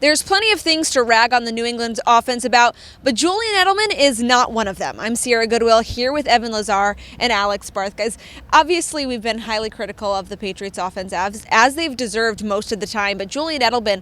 There's plenty of things to rag on the New England offense about, but Julian Edelman is not one of them. I'm Sierra Goodwill here with Evan Lazar and Alex Barth. Guys, obviously we've been highly critical of the Patriots offense as they've deserved most of the time, but Julian Edelman,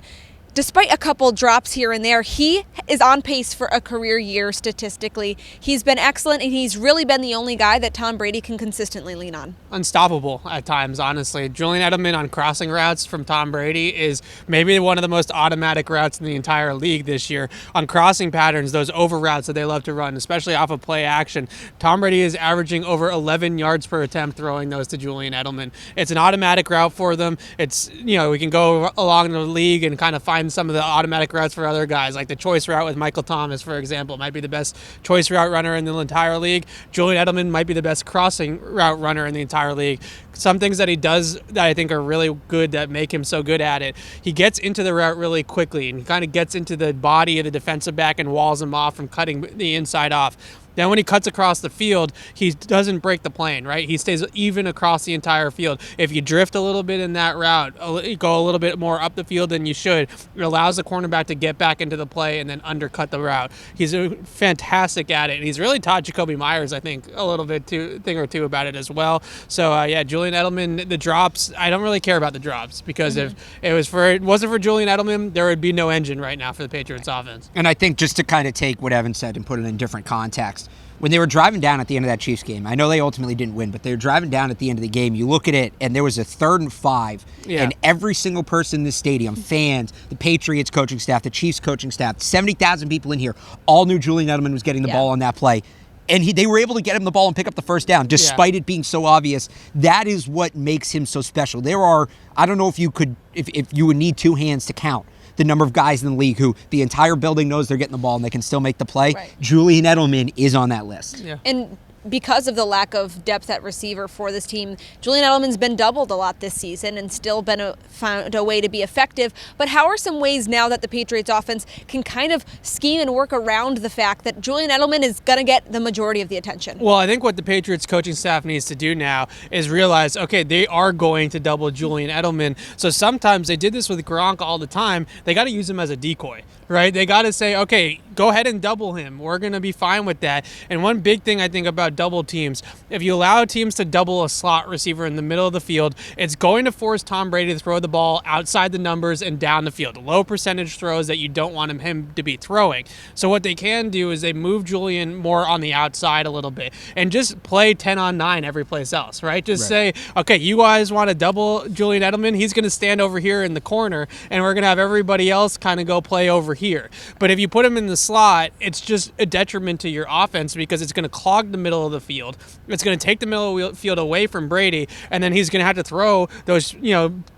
despite a couple drops here and there, he is on pace for a career year statistically. He's been excellent, and he's really been the only guy that Tom Brady can consistently lean on. Unstoppable at times, honestly. Julian Edelman on crossing routes from Tom Brady is maybe one of the most automatic routes in the entire league this year. On crossing patterns, those over routes that they love to run, especially off of play action, Tom Brady is averaging over 11 yards per attempt throwing those to Julian Edelman. It's an automatic route for them. It's, we can go along the league and kind of find some of the automatic routes for other guys, like the choice route with Michael Thomas, for example, might be the best choice route runner in the entire league. Julian Edelman might be the best crossing route runner in the entire league. Some things that he does that I think are really good that make him so good at it, he gets into the route really quickly, and he kind of gets into the body of the defensive back and walls him off from cutting the inside off. Then when he cuts across the field, he doesn't break the plane, right? He stays even across the entire field. If you drift a little bit in that route, go a little bit more up the field than you should, it allows the cornerback to get back into the play and then undercut the route. He's fantastic at it. And he's really taught Jacoby Myers, I think, a little bit, thing or two about it as well. So, Julian Edelman, the drops, I don't really care about the drops because if it wasn't for Julian Edelman, there would be no engine right now for the Patriots offense. And I think just to kind of take what Evan said and put it in different context, when they were driving down at the end of that Chiefs game, I know they ultimately didn't win, but they were driving down at the end of the game. You look at it, and there was a 3rd and 5, and every single person in the stadium, fans, the Patriots coaching staff, the Chiefs coaching staff, 70,000 people in here, all knew Julian Edelman was getting the ball on that play. And they were able to get him the ball and pick up the first down, despite it being so obvious. That is what makes him so special. There are, I don't know if you would need 2 hands to count the number of guys in the league who the entire building knows they're getting the ball and they can still make the play. Right. Julian Edelman is on that list. Yeah. And because of the lack of depth at receiver for this team, Julian Edelman's been doubled a lot this season and still found a way to be effective. But how are some ways now that the Patriots offense can kind of scheme and work around the fact that Julian Edelman is going to get the majority of the attention? Well, I think what the Patriots coaching staff needs to do now is realize, okay, they are going to double Julian Edelman. So sometimes they did this with Gronk all the time. They got to use him as a decoy, right? They got to say, okay, go ahead and double him. We're going to be fine with that. And one big thing I think about double teams, if you allow teams to double a slot receiver in the middle of the field, it's going to force Tom Brady to throw the ball outside the numbers and down the field. Low percentage throws that you don't want him to be throwing. So what they can do is they move Julian more on the outside a little bit and just play 10 on 9 every place else, right? Just say, okay, you guys want to double Julian Edelman? He's going to stand over here in the corner, and we're going to have everybody else kind of go play over here. But if you put him in the slot, it's just a detriment to your offense because it's going to clog the middle of the field. It's going to take the middle of the field away from Brady, and then he's going to have to throw those,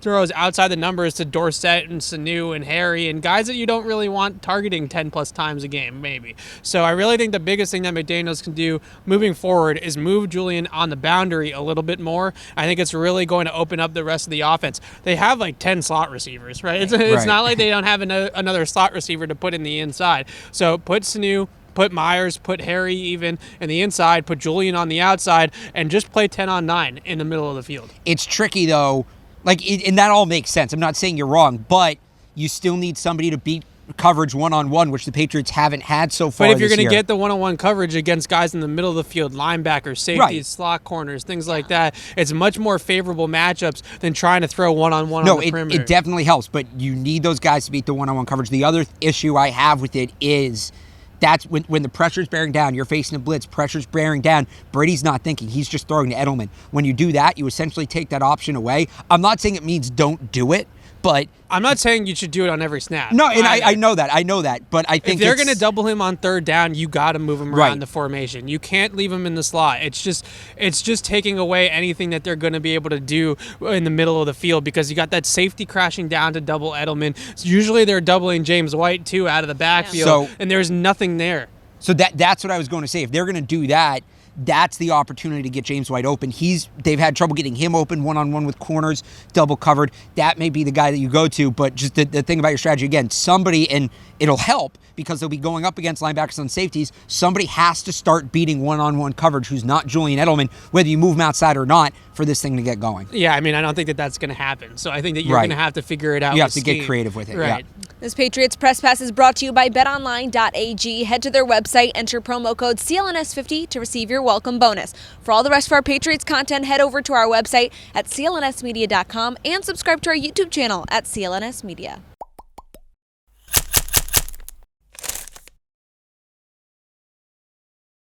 throws outside the numbers to Dorsett and Sanu and Harry and guys that you don't really want targeting 10 plus times a game, maybe. So I really think the biggest thing that McDaniels can do moving forward is move Julian on the boundary a little bit more. I think it's really going to open up the rest of the offense. They have like 10 slot receivers, right? It's not like they don't have another slot receiver to put in the inside. So put Sanu, put Myers, put Harry even in the inside, put Julian on the outside, and just play 10 on 9 in the middle of the field. It's tricky, though. And that all makes sense. I'm not saying you're wrong, but you still need somebody to beat coverage one-on-one, which the Patriots haven't had so far. But if you're going to get the one-on-one coverage against guys in the middle of the field, linebackers, safeties, slot corners, things like that, it's much more favorable matchups than trying to throw one-on-one on the perimeter. It definitely helps, but you need those guys to beat the one-on-one coverage. The other issue I have with it is that's when the pressure's bearing down, you're facing a blitz, pressure's bearing down, Brady's not thinking, he's just throwing to Edelman. When you do that, you essentially take that option away. I'm not saying it means don't do it, but I'm not saying you should do it on every snap. No, and I know that, but I think if they're going to double him on 3rd down, you got to move him around the formation. You can't leave him in the slot. It's just taking away anything that they're going to be able to do in the middle of the field because you got that safety crashing down to double Edelman. So usually they're doubling James White too out of the backfield, and there's nothing there. So that's what I was going to say. If they're going to do that, that's the opportunity to get James White open. They've had trouble getting him open one-on-one with corners, double covered. That may be the guy that you go to, but just the thing about your strategy, again, somebody, and it'll help because they'll be going up against linebackers and safeties, somebody has to start beating one-on-one coverage who's not Julian Edelman, whether you move him outside or not, for this thing to get going. Yeah, I mean, I don't think that's going to happen. So I think that you're going to have to figure it out. You have to get creative with it. Right. Yeah. This Patriots Press Pass is brought to you by betonline.ag. Head to their website, enter promo code CLNS50 to receive your welcome bonus. For all the rest of our Patriots content, head over to our website at clnsmedia.com and subscribe to our YouTube channel at CLNS Media.